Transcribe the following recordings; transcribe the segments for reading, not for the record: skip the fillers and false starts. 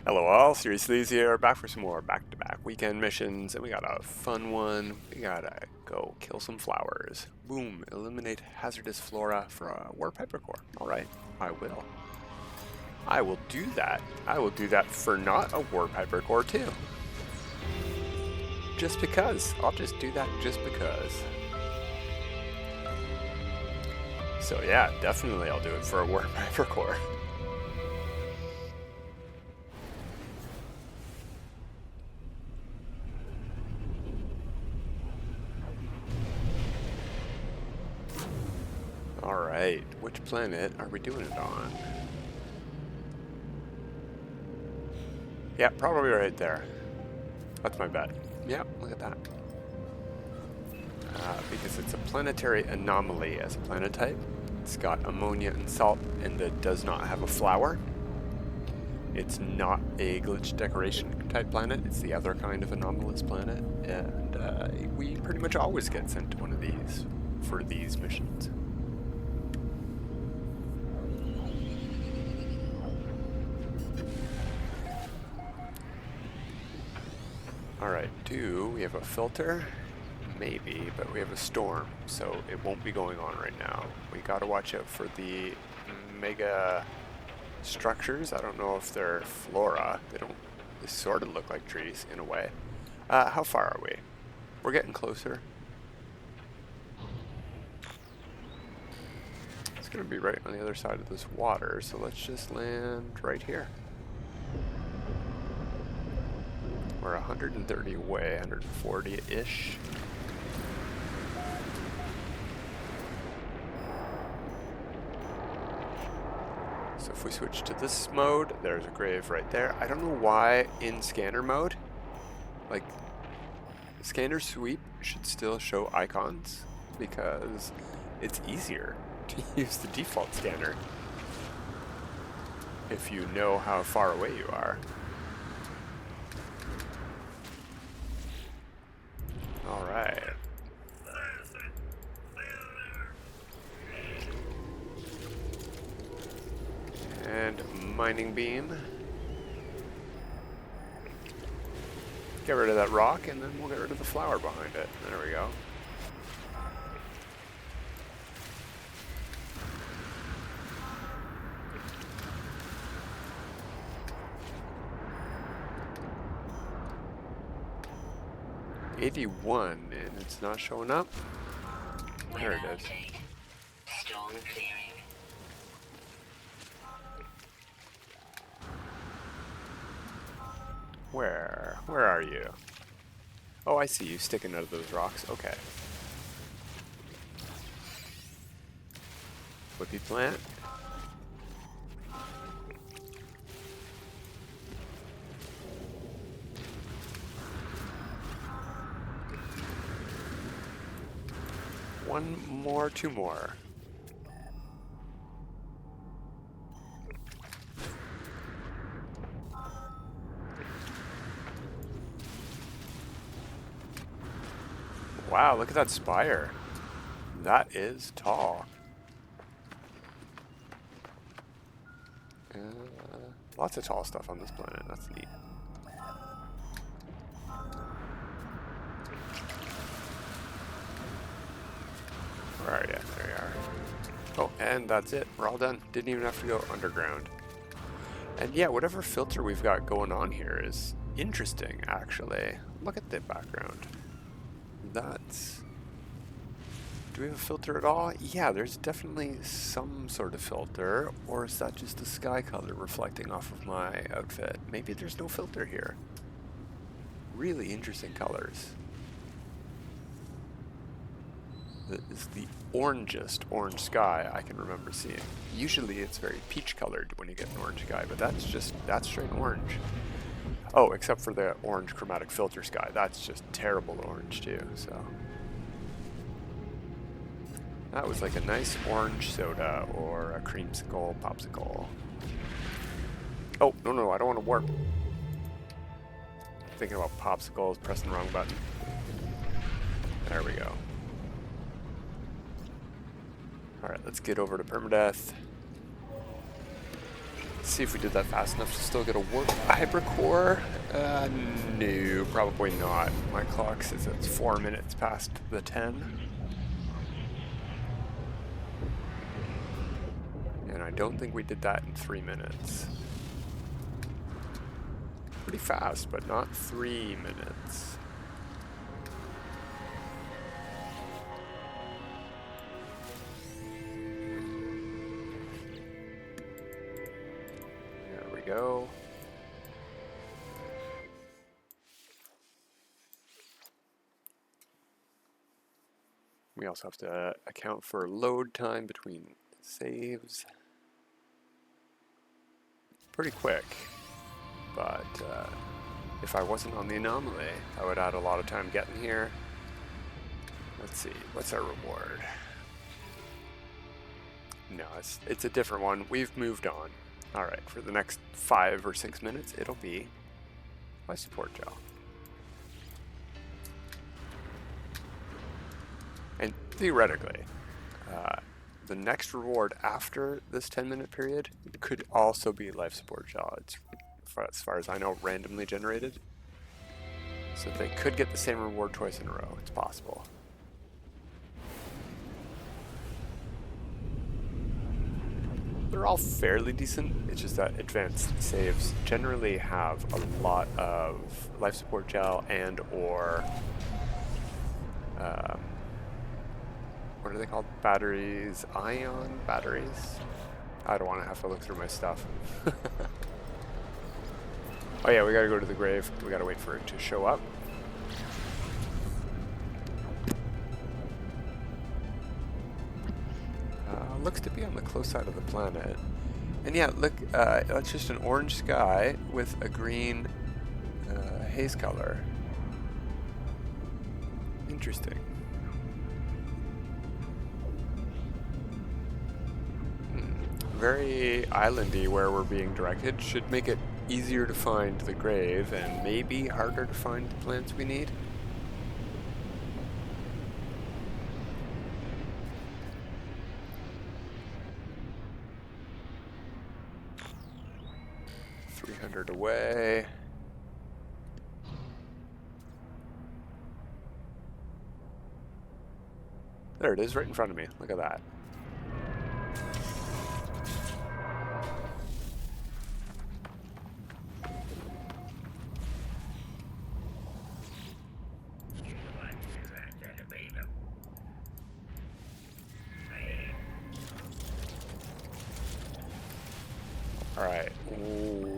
Hello all, Seriously here, back for some more back-to-back weekend missions, and we got a fun one. We gotta go kill some flowers. Boom, eliminate hazardous flora for a war piper core. Alright, I will. I will do that. I will do that for not a war piper core too. Just because. I'll just do that just because. So yeah, definitely I'll do it for a war piper core. Alright, which planet are we doing it on? Yeah, probably right there. That's my bet. Yeah, look at that. Because it's a planetary anomaly as a planet type. It's got ammonia and salt, and it does not have a flower. It's not a glitch decoration type planet. It's the other kind of anomalous planet, and we pretty much always get sent to one of these for these missions. Alright, do we have a filter? Maybe, but we have a storm, so it won't be going on right now. We gotta watch out for the mega structures. I don't know if they're flora. They sort of look like trees in a way. How far are we? We're getting closer. It's gonna be right on the other side of this water, so let's just land right here. We're 130 away, 140-ish. So if we switch to this mode, there's a grave right there. I don't know why in scanner mode, like, scanner sweep should still show icons because it's easier to use the default scanner if you know how far away you are. Alright. And mining beam. Get rid of that rock, and then we'll get rid of the flower behind it. There we go. $81, and it's not showing up. There it is. Storm clearing. Where are you? Oh, I see you sticking out of those rocks. Okay. Whippy plant. One more, two more. Wow, look at that spire. That is tall. Lots of tall stuff on this planet. That's neat. Where are you? There you are. Oh, and that's it. We're all done. Didn't even have to go underground. And yeah, whatever filter we've got going on here is interesting, actually. Look at the background. That's... Do we have a filter at all? Yeah, there's definitely some sort of filter. Or is that just the sky color reflecting off of my outfit? Maybe there's no filter here. Really interesting colors. That is the orangest orange sky I can remember seeing. Usually it's very peach colored when you get an orange sky, but that's straight orange. Oh, except for the orange chromatic filter sky. That's just terrible orange too, so. That was like a nice orange soda or a creamsicle popsicle. Oh, no, I don't want to warp. Thinking about popsicles, pressing the wrong button. There we go. Alright, let's get over to Permadeath. Let's see if we did that fast enough to still get a warp hypercore. No, probably not. My clock says it's 4 minutes past the 10. And I don't think we did that in 3 minutes. Pretty fast, but not 3 minutes. There we go. We also have to account for load time between saves. Pretty quick, but if I wasn't on the anomaly, I would add a lot of time getting here. Let's see, what's our reward? No, it's a different one. We've moved on. Alright, for the next 5 or 6 minutes, it'll be life support gel. And theoretically, the next reward after this 10-minute period could also be life support gel. It's, as far as I know, randomly generated. So they could get the same reward twice in a row. It's possible. They're all fairly decent. It's just that advanced saves generally have a lot of life support gel and or what are they called? Batteries, ion batteries? I don't want to have to look through my stuff. Oh yeah, we gotta go to the grave. We gotta wait for it to show up. Looks to be on the close side of the planet. And yeah, look, that's just an orange sky with a green haze color. Interesting. Very islandy where we're being directed. Should make it easier to find the grave and maybe harder to find the plants we need. Away. There it is, right in front of me. Look at that. All right,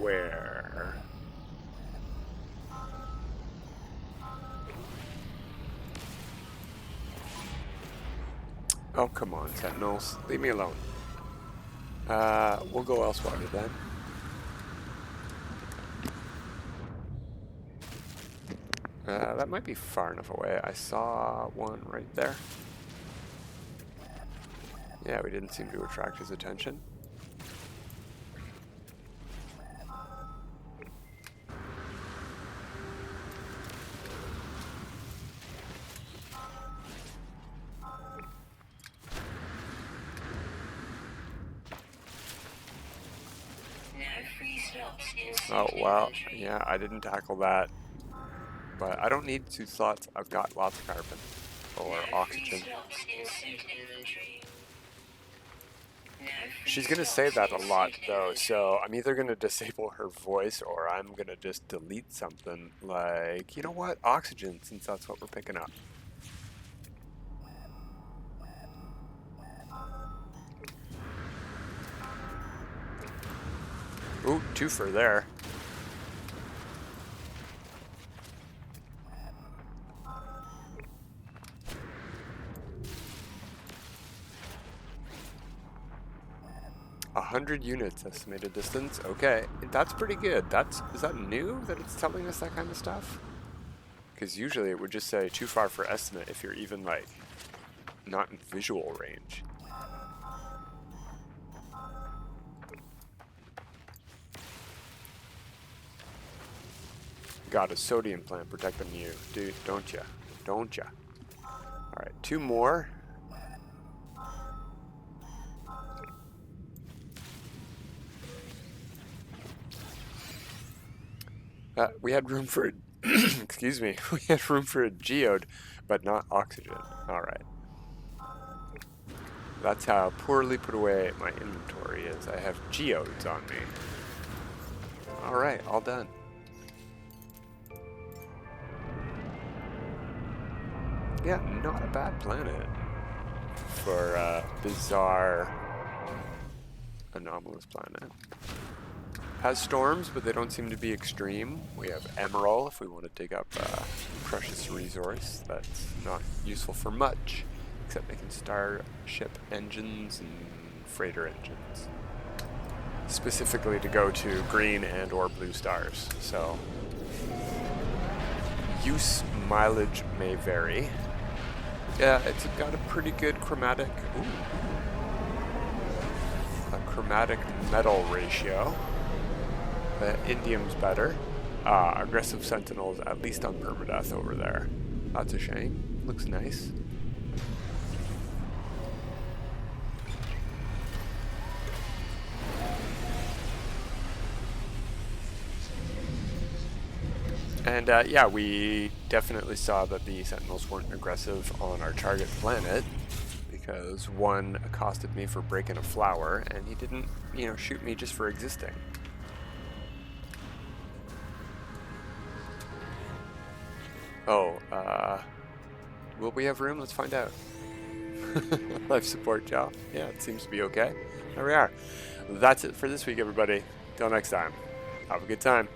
where? Oh, come on, Sentinels. Leave me alone. We'll go elsewhere then. That might be far enough away. I saw one right there. Yeah, we didn't seem to attract his attention. Oh, well, yeah, I didn't tackle that. But I don't need 2 slots. I've got lots of carbon. Or oxygen. She's going to say that a lot, though, so I'm either going to disable her voice or I'm going to just delete something like, you know what, oxygen, since that's what we're picking up. Ooh, 2 for there. "100 units estimated distance." Okay, that's pretty good. Is that new that it's telling us that kind of stuff? Because usually it would just say too far for estimate if you're even like not in visual range. Got a sodium plant protecting you, dude, don't ya? Don't ya? Alright, 2 more. We had room for, excuse me, we had room for a geode, but not oxygen. All right. That's how poorly put away my inventory is. I have geodes on me. All right, all done. Yeah, not a bad planet for a bizarre anomalous planet. Has storms, but they don't seem to be extreme. We have emerald if we want to dig up a precious resource that's not useful for much, except making starship engines and freighter engines. Specifically to go to green and or blue stars. So use mileage may vary. Yeah, it's got a pretty good chromatic, a chromatic metal ratio. Indium's better. Aggressive sentinels, at least on permadeath over there. That's a shame. Looks nice. And yeah, we definitely saw that the sentinels weren't aggressive on our target planet, because one accosted me for breaking a flower, and he didn't, shoot me just for existing. Oh, will we have room? Let's find out. Life support job. Yeah, it seems to be okay. There we are. That's it for this week, everybody. Till next time. Have a good time.